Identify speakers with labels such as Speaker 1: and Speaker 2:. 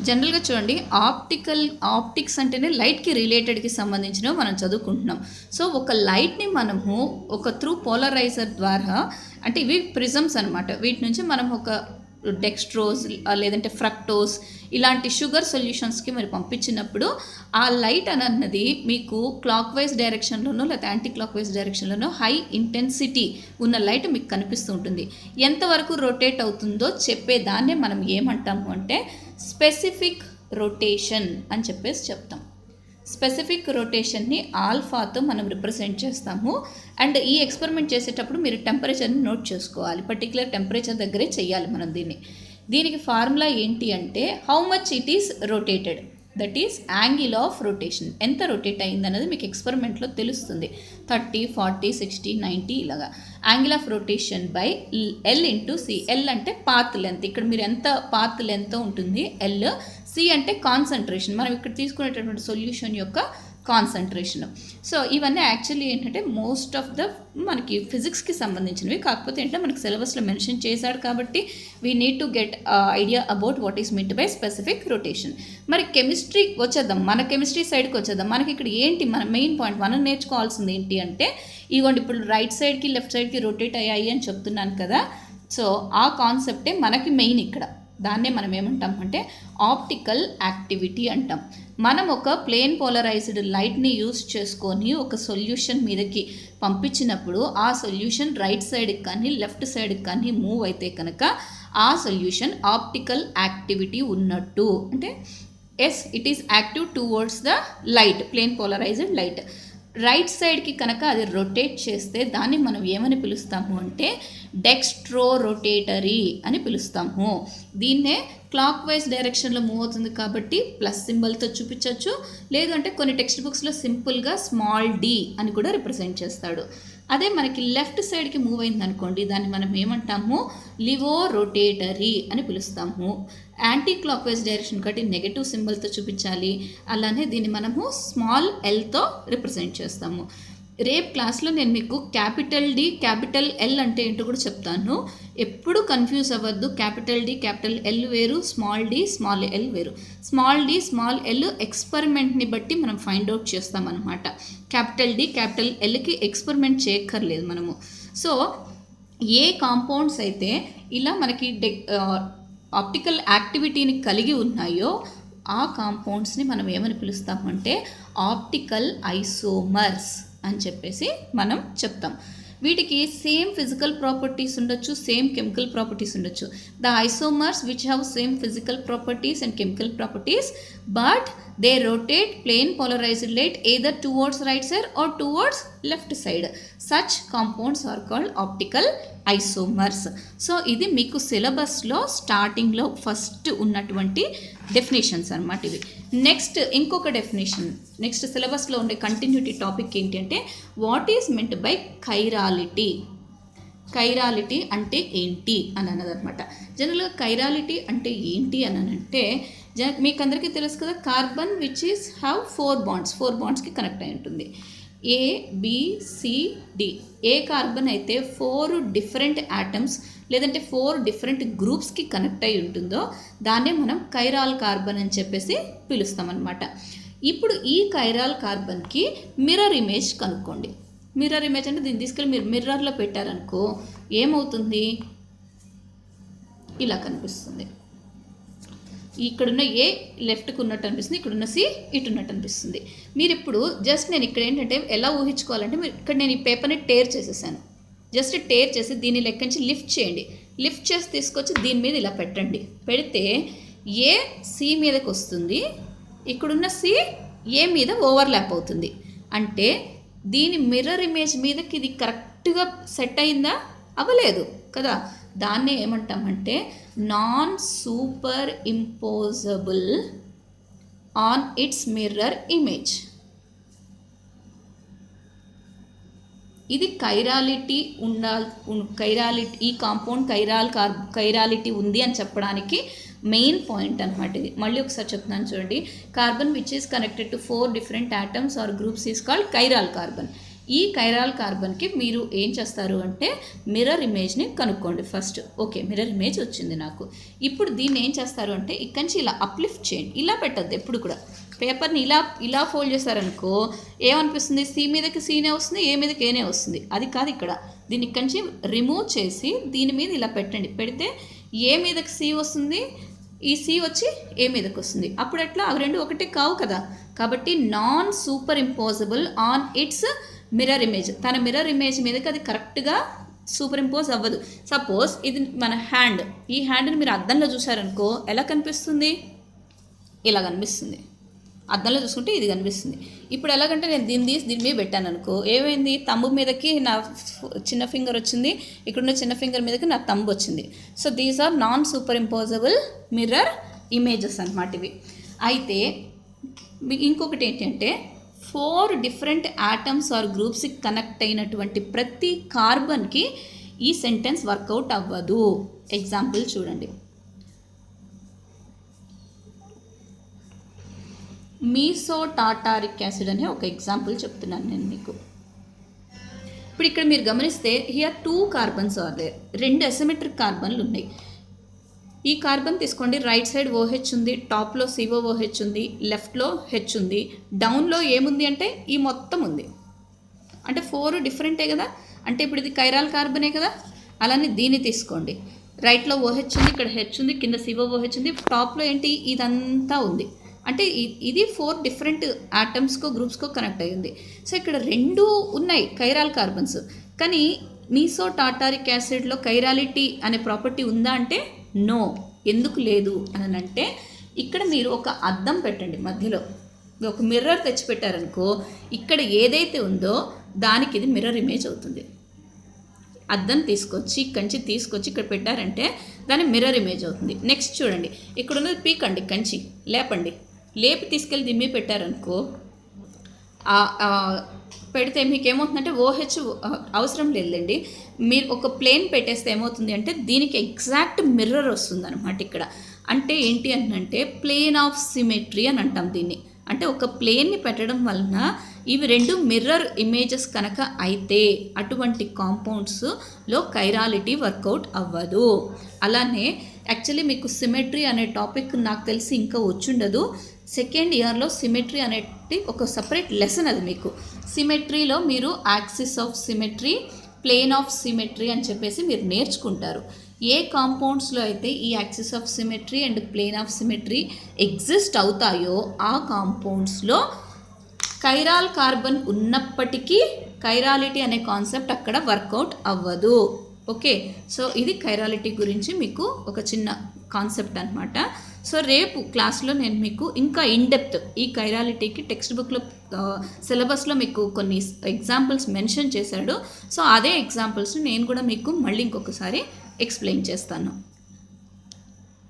Speaker 1: జనరల్గా చూడండి, ఆప్టిక్స్ అంటేనే లైట్కి రిలేటెడ్కి సంబంధించినవి మనం చదువుకుంటున్నాం. సో ఒక లైట్ని మనము ఒక త్రూ పోలరైజర్ ద్వారా, అంటే ఇవి ప్రిజమ్స్ అనమాట, వీటి నుంచి మనం ఒక డెక్స్ట్రోజ్ లేదంటే ఫ్రక్టోస్ ఇలాంటి షుగర్ సొల్యూషన్స్కి మరి పంపించినప్పుడు ఆ లైట్ అన్నది మీకు క్లాక్ వైజ్ డైరెక్షన్లోనో లేదా యాంటీ క్లాక్ వైజ్ డైరెక్షన్లోనో హై ఇంటెన్సిటీ ఉన్న లైట్ మీకు కనిపిస్తూ ఉంటుంది. ఎంతవరకు రొటేట్ అవుతుందో చెప్పేదాన్నే మనం ఏమంటాము అంటే స్పెసిఫిక్ రొటేషన్ అని చెప్పేసి చెప్తాం. స్పెసిఫిక్ రొటేషన్ని ఆల్ఫాతో మనం రిప్రజెంట్ చేస్తాము. అండ్ ఈ ఎక్స్పెరిమెంట్ చేసేటప్పుడు మీరు టెంపరేచర్ని నోట్ చేసుకోవాలి. పర్టికులర్ టెంపరేచర్ దగ్గరే చేయాలి మనం దీనికి ఫార్ములా ఏంటి అంటే how much it is rotated, that is angle of rotation. ఎంత రొటేట్ అయింది అన్నది మీకు ఎక్స్పెరిమెంట్లో తెలుస్తుంది. 30, 40, 60, 90 ఇలాగా. Angle of rotation by L into C. L అంటే పాత్ లెంత్, ఇక్కడ మీరు ఎంత పాత్ లెంత్ ఉంటుంది ఎల్. సి అంటే కాన్సన్ట్రేషన్, మనం ఇక్కడ తీసుకునేటటువంటి సొల్యూషన్ యొక్క కాన్సన్ట్రేషన్. సో ఇవన్నీ యాక్చువల్లీ ఏంటంటే మోస్ట్ ఆఫ్ ద మనకి ఫిజిక్స్కి సంబంధించినవి, కాకపోతే ఏంటంటే మనకి సిలబస్లో మెన్షన్ చేశాడు కాబట్టి we need to get idea about what is meet by specific rotation. మరి కెమిస్ట్రీ వచ్చేద్దాం, మన కెమిస్ట్రీ సైడ్కి వచ్చేద్దాం. మనకి ఇక్కడ ఏంటి మన మెయిన్ పాయింట్, మనం నేర్చుకోవాల్సింది ఏంటి అంటే ఇవ్వండి ఇప్పుడు రైట్ సైడ్కి లెఫ్ట్ సైడ్కి రొటేట్ అయ్యాయి అని చెప్తున్నాను కదా. సో ఆ కాన్సెప్టే మనకి మెయిన్ ఇక్కడ. దాన్నే మనం ఏమంటాం అంటే ఆప్టికల్ యాక్టివిటీ అంటాం. మనం ఒక ప్లేన్ పోలరైజ్డ్ లైట్ని యూస్ చేసుకొని ఒక సొల్యూషన్ మీదకి పంపించినప్పుడు ఆ సొల్యూషన్ రైట్ సైడ్కి కానీ లెఫ్ట్ సైడ్కి కానీ మూవ్ అయితే కనుక ఆ సొల్యూషన్ ఆప్టికల్ యాక్టివిటీ ఉన్నట్టు. అంటే yes, it is active towards the light, plane polarized light. Right సైడ్కి కనుక అది రొటేట్ చేస్తే దాన్ని మనం ఏమని పిలుస్తాము అంటే డెక్స్ట్రో రొటేటరీ అని పిలుస్తాము. దీన్నే క్లాక్ వైజ్ డైరెక్షన్లో మూవ్ అవుతుంది కాబట్టి ప్లస్ సింబల్తో చూపించవచ్చు, లేదు అంటే కొన్ని టెక్స్ట్ బుక్స్లో సింపుల్గా స్మాల్ డి అని కూడా రిప్రజెంట్ చేస్తాడు. అదే మనకి లెఫ్ట్ సైడ్కి మూవ్ అయింది అనుకోండి, దాన్ని మనం ఏమంటాము లివో రొటేటరీ అని పిలుస్తాము. యాంటీ క్లాక్ వైజ్ డైరెక్షన్ కాబట్టి నెగటివ్ సింబల్తో చూపించాలి. అలానే దీన్ని మనము స్మాల్ ఎల్తో రిప్రజెంట్ చేస్తాము. రేపు క్లాస్లో నేను మీకు క్యాపిటల్ డి క్యాపిటల్ ఎల్ అంటే ఏంటో కూడా చెప్తాను. ఎప్పుడు కన్ఫ్యూజ్ అవ్వద్దు. క్యాపిటల్ డి క్యాపిటల్ ఎల్ వేరు, స్మాల్ డి స్మాల్ ఎల్ వేరు. స్మాల్ డి స్మాల్ ఎల్ ఎక్స్పెరిమెంట్ని బట్టి మనం ఫైండ్ అవుట్ చేస్తామన్నమాట. క్యాపిటల్ డి క్యాపిటల్ ఎల్కి ఎక్స్పెరిమెంట్ చేయక్కర్లేదు మనము. సో ఏ కాంపౌండ్స్ అయితే ఇలా మనకి ఆప్టికల్ యాక్టివిటీని కలిగి ఉన్నాయో ఆ కాంపౌండ్స్ని మనం ఏమని పిలుస్తామంటే ఆప్టికల్ ఐసోమర్స్ అని చెప్పేసి మనం చెప్తాం. వీటికి సేమ్ ఫిజికల్ ప్రాపర్టీస్ ఉండొచ్చు, సేమ్ కెమికల్ ప్రాపర్టీస్ ఉండొచ్చు. The isomers which have same physical properties and chemical properties but they rotate plane polarized light either towards right side or towards left side. Such compounds are called optical isomers. So ఇది మీకు సిలబస్లో స్టార్టింగ్లో first ఉన్నటువంటి definitions అనమాట ఇవి. Next ఇంకొక definition, next సిలబస్లో ఉండే కంటిన్యూటీ టాపిక్ ఏంటి అంటే what is meant by chirality. Chirality అంటే ఏంటి అని అన్నదనమాట. జనరల్గా కైరాలిటీ అంటే ఏంటి అని అంటే మీకు అందరికీ తెలుసు కదా, carbon which is have 4 bonds, 4 bondsకి కనెక్ట్ అయి ఉంటుంది. A B C D. ఏ కార్బన్ అయితే 4 డిఫరెంట్ యాటమ్స్ లేదంటే 4 డిఫరెంట్ గ్రూప్స్కి కనెక్ట్ అయి ఉంటుందో దాన్నే మనం కైరాల్ కార్బన్ అని చెప్పేసి పిలుస్తామన్నమాట. ఇప్పుడు ఈ కైరాల్ కార్బన్కి మిర్రర్ ఇమేజ్ కనుక్కోండి. మిర్రర్ ఇమేజ్ అంటే దీన్ని తీసుకెళ్ళి మీరు మిర్రర్లో పెట్టారనుకో ఏమవుతుంది, ఇలా కనిపిస్తుంది. ఇక్కడున్న ఏ లెఫ్ట్కి ఉన్నట్టు అనిపిస్తుంది, ఇక్కడున్న సి ఇటు ఉన్నట్టు అనిపిస్తుంది. మీరు ఇప్పుడు జస్ట్ నేను ఇక్కడ ఏంటంటే ఎలా ఊహించుకోవాలంటే మీరు ఇక్కడ నేను ఈ పేపర్ని టేర్ చేసేసాను. జస్ట్ టేర్ చేసి దీన్ని లెక్కించి లిఫ్ట్ చేయండి. లిఫ్ట్ చేసి తీసుకొచ్చి దీని మీద ఇలా పెట్టండి. పెడితే ఏ సి మీదకి వస్తుంది, ఇక్కడున్న సి ఏ మీద ఓవర్లాప్ అవుతుంది. అంటే దీని మిర్రర్ ఇమేజ్ మీదకి ఇది కరెక్ట్గా సెట్ అయిందా? అవ్వలేదు కదా. దాన్నే ఏమంటామంటే non super imposable on it's mirror image. ఇది కైరాలిటీ కైరాలిటీ, ఈ కాంపౌండ్ కైరాలిటీ ఉంది అని చెప్పడానికి మెయిన్ పాయింట్ అనమాట ఇది. మళ్ళీ ఒకసారి చెప్తున్నాను చూడండి. Carbon which is connected to 4 different atoms or groups is called chiral carbon. ఈ కైరాల్ కార్బన్కి మీరు ఏం చేస్తారు అంటే మిర్రర్ ఇమేజ్ని కనుక్కోండి ఫస్ట్. ఓకే, మిర్రర్ ఇమేజ్ వచ్చింది నాకు. ఇప్పుడు దీన్ని ఏం చేస్తారు అంటే ఇక్కడి నుంచి ఇలా అప్లిఫ్ట్ చేయండి. ఇలా పెట్టద్దు ఎప్పుడు కూడా. పేపర్ని ఇలా ఫోల్డ్ చేశారనుకో ఏమనిపిస్తుంది, సి మీదకి సీనే వస్తుంది, ఏ మీదకి ఏనే వస్తుంది. అది కాదు ఇక్కడ. దీన్ని ఇక్కడి నుంచి రిమూవ్ చేసి దీని మీద ఇలా పెట్టండి. పెడితే ఏ మీదకి సి వస్తుంది, ఈ సి వచ్చి ఏ మీదకి వస్తుంది. అప్పుడు ఎట్లా, అవి రెండు ఒకటే కావు కదా. కాబట్టి non super imposable on it's mirror image. తన మిర్రర్ ఇమేజ్ మీదకి అది కరెక్ట్గా సూపర్ ఇంపోజ్ అవ్వదు. సపోజ్ ఇది మన హ్యాండ్. ఈ హ్యాండ్ని మీరు అద్దంలో చూసారనుకో ఎలా కనిపిస్తుంది, ఇలా కనిపిస్తుంది. అద్దంలో చూసుకుంటే ఇది కనిపిస్తుంది. ఇప్పుడు ఎలాగంటే నేను దీన్ని తీసి దీని మీద పెట్టాను అనుకో, ఏమైంది, తంబు మీదకి నా చిన్న ఫింగర్ వచ్చింది, ఇక్కడున్న చిన్న ఫింగర్ మీదకి నా తంబు వచ్చింది. So these are non superimposable mirror images అన్నమాట ఇవి. అయితే ఇంకొకటి ఏంటంటే 4 డిఫరెంట్ ఆటమ్స్ ఆర్ గ్రూప్స్కి కనెక్ట్ అయినటువంటి ప్రతి కార్బన్కి ఈ సెంటెన్స్ వర్కౌట్ అవ్వదు. ఎగ్జాంపుల్ చూడండి. మీసో టాటారిక్ యాసిడ్ అనే ఒక ఎగ్జాంపుల్ చెప్తున్నాను నేను మీకు. ఇప్పుడు ఇక్కడ మీరు గమనిస్తే here 2 carbons are there. 2 asymmetric కార్బన్లు ఉన్నాయి. ఈ కార్బన్ తీసుకోండి, రైట్ సైడ్ OH ఉంది, టాప్లో COOH ఉంది, లెఫ్ట్లో H ఉంది, డౌన్లో ఏముంది అంటే ఈ మొత్తం ఉంది. అంటే 4 డిఫరెంటే కదా. అంటే ఇప్పుడు ఇది కైరాల్ కార్బనే కదా. అలానే దీన్ని తీసుకోండి, రైట్లో OH ఉంది, ఇక్కడ H ఉంది, కింద COOH ఉంది, టాప్లో ఏంటి ఇదంతా ఉంది. అంటే ఇది 4 డిఫరెంట్ ఆటమ్స్కో గ్రూప్స్కో కనెక్ట్ అయ్యింది. సో ఇక్కడ 2 ఉన్నాయి కైరాల్ కార్బన్స్. కానీ మీసో టాటారిక్ యాసిడ్లో కైరాలిటీ అనే ప్రాపర్టీ ఉందా అంటే నో. ఎందుకు లేదు అని అంటే ఇక్కడ మీరు ఒక అద్దం పెట్టండి, మధ్యలో ఒక మిర్రర్ తెచ్చిపెట్టారనుకో, ఇక్కడ ఏదైతే ఉందో దానికి ఇది మిర్రర్ ఇమేజ్ అవుతుంది. అద్దం తీసుకొచ్చి ఇక్కడి నుంచి తీసుకొచ్చి ఇక్కడ పెట్టారంటే దాని మిర్రర్ ఇమేజ్ అవుతుంది. నెక్స్ట్ చూడండి, ఇక్కడ ఉన్నది పీకండి, కంచి లేపండి, లేపి తీసుకెళ్ళి దిమ్మి పెట్టారనుకో, పెడితే మీకు ఏమవుతుందంటే OH అవసరం లేదండి. మీరు ఒక ప్లేన్ పెట్టేస్తే ఏమవుతుంది అంటే దీనికి ఎగ్జాక్ట్ మిర్రర్ వస్తుంది అనమాట ఇక్కడ. అంటే ఏంటి అంటే ప్లేన్ ఆఫ్ సిమెట్రీ అని అంటాం దీన్ని. అంటే ఒక ప్లేన్ని పెట్టడం వలన ఇవి 2 మిర్రర్ ఇమేజెస్ కనుక అయితే అటువంటి కాంపౌండ్స్లో కైరాలిటీ వర్కౌట్ అవ్వదు. అలానే యాక్చువల్లీ మీకు సిమెట్రీ అనే టాపిక్ నాకు తెలిసి ఇంకా వచ్చుండదు. సెకండ్ ఇయర్లో సిమెట్రీ అనేది ఒక సపరేట్ లెసన్. అది మీకు సిమెట్రీలో మీరు axis of symmetry, plane of symmetry అని చెప్పేసి మీరు నేర్చుకుంటారు. ఏ కాంపౌండ్స్లో అయితే ఈ axis of symmetry and plane of symmetry exist అవుతాయో ఆ కాంపౌండ్స్లో కైరాల్ కార్బన్ ఉన్నప్పటికీ కైరాలిటీ అనే కాన్సెప్ట్ అక్కడ వర్కౌట్ అవ్వదు. ఓకే, సో ఇది కైరాలిటీ గురించి మీకు ఒక చిన్న కాన్సెప్ట్ అనమాట. సో రేపు క్లాస్లో నేను మీకు ఇంకా ఇన్డెప్త్ ఈ కైరాలిటీకి టెక్స్ట్ బుక్లో సిలబస్లో మీకు కొన్ని ఎగ్జాంపుల్స్ మెన్షన్ చేశాడు. సో అదే ఎగ్జాంపుల్స్ని నేను కూడా మీకు మళ్ళీ ఇంకొకసారి ఎక్స్ప్లెయిన్ చేస్తాను.